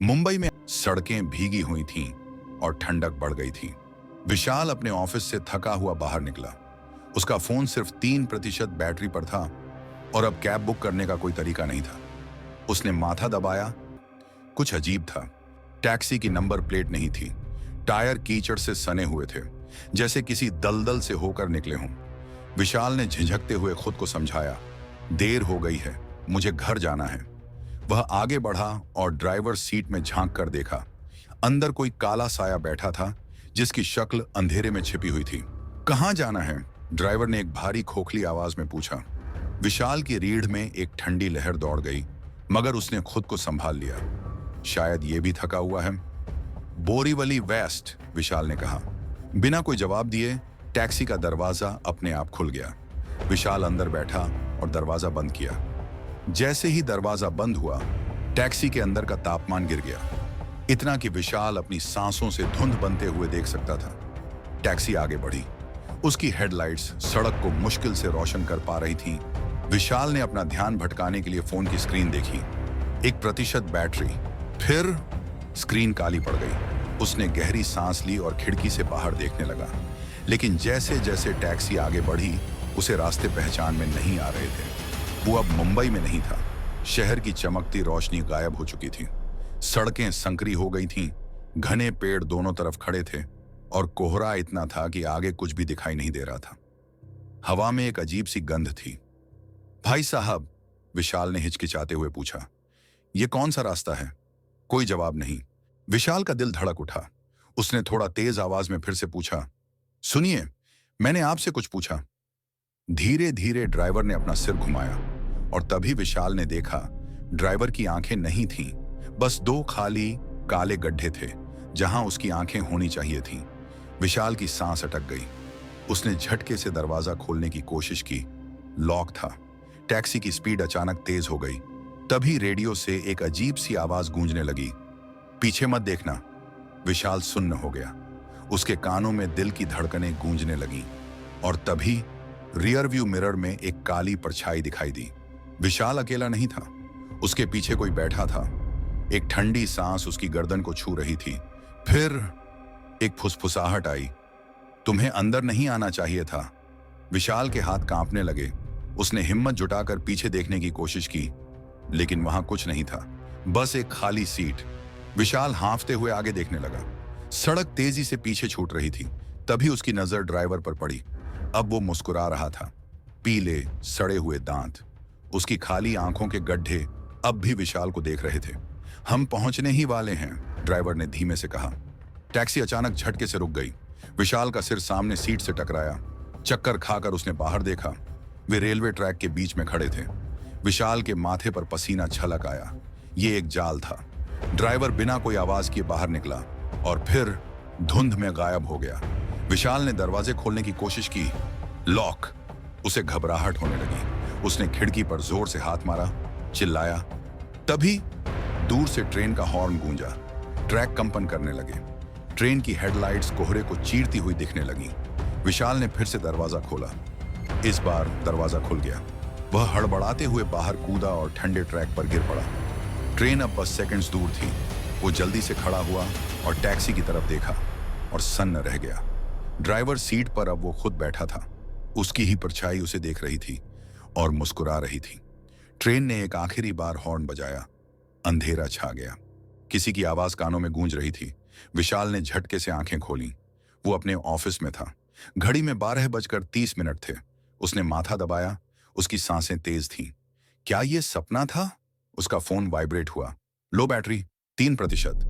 मुंबई में सड़कें भीगी हुई थीं और ठंडक बढ़ गई थी। विशाल अपने ऑफिस से थका हुआ बाहर निकला। उसका फोन सिर्फ 3% बैटरी पर था और अब कैब बुक करने का कोई तरीका नहीं था। उसने माथा दबाया। कुछ अजीब था। टैक्सी की नंबर प्लेट नहीं थी। टायर कीचड़ से सने हुए थे, जैसे किसी दलदल से होकर निकले हों। विशाल ने झिझकते हुए खुद को समझाया, देर हो गई है, मुझे घर जाना है। वह आगे बढ़ा और ड्राइवर सीट में झांक कर देखा। अंदर कोई काला साया बैठा था, जिसकी शक्ल अंधेरे में छिपी हुई थी। कहाँ जाना है? ड्राइवर ने एक भारी खोखली आवाज में पूछा। विशाल की रीढ़ में एक ठंडी लहर दौड़ गई, मगर उसने खुद को संभाल लिया। शायद ये भी थका हुआ है। बोरीवली वेस्ट, विशाल ने कहा। बिना कोई जवाब दिए टैक्सी का दरवाजा अपने आप खुल गया। विशाल अंदर बैठा और दरवाजा बंद किया। जैसे ही दरवाजा बंद हुआ, टैक्सी के अंदर का तापमान गिर गया, इतना कि विशाल अपनी सांसों से धुंध बनते हुए देख सकता था। टैक्सी आगे बढ़ी। उसकी हेडलाइट्स सड़क को मुश्किल से रोशन कर पा रही थीं। विशाल ने अपना ध्यान भटकाने के लिए फोन की स्क्रीन देखी। 1% बैटरी। फिर स्क्रीन काली पड़ गई। उसने गहरी सांस ली और खिड़की से बाहर देखने लगा। लेकिन जैसे जैसे टैक्सी आगे बढ़ी, उसे रास्ते पहचान में नहीं आ रहे थे। वो अब मुंबई में नहीं था। शहर की चमकती रोशनी गायब हो चुकी थी। सड़कें संकरी हो गई थीं। घने पेड़ दोनों तरफ खड़े थे और कोहरा इतना था कि आगे कुछ भी दिखाई नहीं दे रहा था। हवा में एक अजीब सी गंध थी। भाई साहब, विशाल ने हिचकिचाते हुए पूछा, ये कौन सा रास्ता है? कोई जवाब नहीं। विशाल का दिल धड़क उठा। उसने थोड़ा तेज आवाज में फिर से पूछा, सुनिए, मैंने आपसे कुछ पूछा। धीरे धीरे ड्राइवर ने अपना सिर घुमाया और तभी विशाल ने देखा, ड्राइवर की आंखें नहीं थीं, बस 2 खाली काले गड्ढे थे जहां उसकी आंखें होनी चाहिए थीं। विशाल की सांस अटक गई। उसने झटके से दरवाजा खोलने की कोशिश की। लॉक था। टैक्सी की स्पीड अचानक तेज हो गई। तभी रेडियो से एक अजीब सी आवाज गूंजने लगी, पीछे मत देखना। विशाल सुन्न हो गया। उसके कानों में दिल की धड़कनें गूंजने लगीं और तभी रियर व्यू मिरर में एक काली परछाई दिखाई दी। विशाल अकेला नहीं था। उसके पीछे कोई बैठा था। एक ठंडी सांस उसकी गर्दन को छू रही थी। फिर एक फुसफुसाहट आई, तुम्हें अंदर नहीं आना चाहिए था। विशाल के हाथ कांपने लगे। उसने हिम्मत जुटाकर पीछे देखने की कोशिश की, लेकिन वहां कुछ नहीं था, बस एक खाली सीट। विशाल हांफते हुए आगे देखने लगा। सड़क तेजी से पीछे छूट रही थी। तभी उसकी नजर ड्राइवर पर पड़ी। अब वो मुस्कुरा रहा था। पीले सड़े हुए दांत, उसकी खाली आंखों के गड्ढे अब भी विशाल को देख रहे थे। हम पहुंचने ही वाले हैं, ड्राइवर ने धीमे से कहा। टैक्सी अचानक झटके से रुक गई। विशाल का सिर सामने सीट से टकराया। चक्कर खाकर उसने बाहर देखा। वे रेलवे ट्रैक के बीच में खड़े थे। विशाल के माथे पर पसीना छलक आया। ये एक जाल था। ड्राइवर बिना कोई आवाज किए बाहर निकला और फिर धुंध में गायब हो गया। विशाल ने दरवाजे खोलने की कोशिश की, लॉक। उसे घबराहट होने लगी। उसने खिड़की पर जोर से हाथ मारा, चिल्लाया। तभी दूर से ट्रेन का हॉर्न गूंजा। ट्रैक कंपन करने लगे। ट्रेन की हेडलाइट्स कोहरे को चीरती हुई दिखने लगी। विशाल ने फिर से दरवाजा खोला। इस बार दरवाजा खुल गया। वह हड़बड़ाते हुए बाहर कूदा और ठंडे ट्रैक पर गिर पड़ा। ट्रेन अब बस सेकंड्स दूर थी। वो जल्दी से खड़ा हुआ और टैक्सी की तरफ देखा और सन्न रह गया। ड्राइवर सीट पर अब वो खुद बैठा था। उसकी ही परछाई उसे देख रही थी और मुस्कुरा रही थी। ट्रेन ने एक आखिरी बार हॉर्न बजाया। अंधेरा छा गया। किसी की आवाज कानों में गूंज रही थी। विशाल ने झटके से आंखें खोलीं। वो अपने ऑफिस में था। घड़ी में 12:30 थे। उसने माथा दबाया। उसकी सांसें तेज थीं। क्या ये सपना था? उसका फोन वाइब्रेट हुआ। लो बैटरी, 3%।